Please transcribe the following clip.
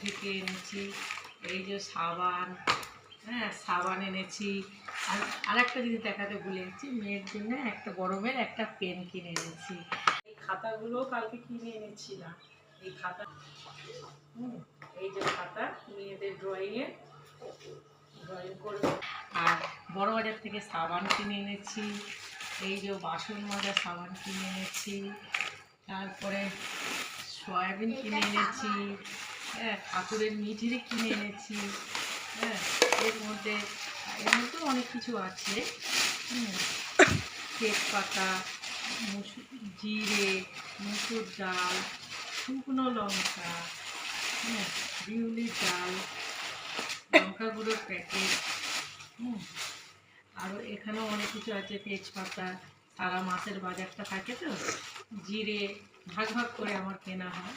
থেকে এনেছি এই যে সাবান, হ্যাঁ সাবান এনেছি। আর আরেকটা জিনিস দেখাতে ভুলে গেছি, মেয়ের জন্য একটা গরমের একটা পেন কিনে এনেছি। এই খাতাগুলো কালকে কিনে এনেছিলাম। এই খাতা, এই যে খাতা মেয়েদের ড্রয়িংয়ে ড্রয়িং করবে। আর বড় বাজার থেকে সাবান কিনে এনেছি। এই যে বাসন মাজার সাবান কিনে এনেছি। তারপরে সয়াবিন কিনে এনেছি, হ্যাঁ ঠাকুরের মিঠেরি কিনে এনেছি। হ্যাঁ এর মধ্যে অনেক কিছু আছে। তেজপাতা, জিরে, মুসুর ডাল, শুকনো লঙ্কা, হ্যাঁ বিউলির ডাল, লঙ্কা গুঁড়োর প্যাকেট, আরও এখানেও অনেক কিছু আছে। তেজপাতা, সারা মাসের বাজারটা থাকে তো, জিরে ভাগ ভাগ করে আমার কেনা হয়।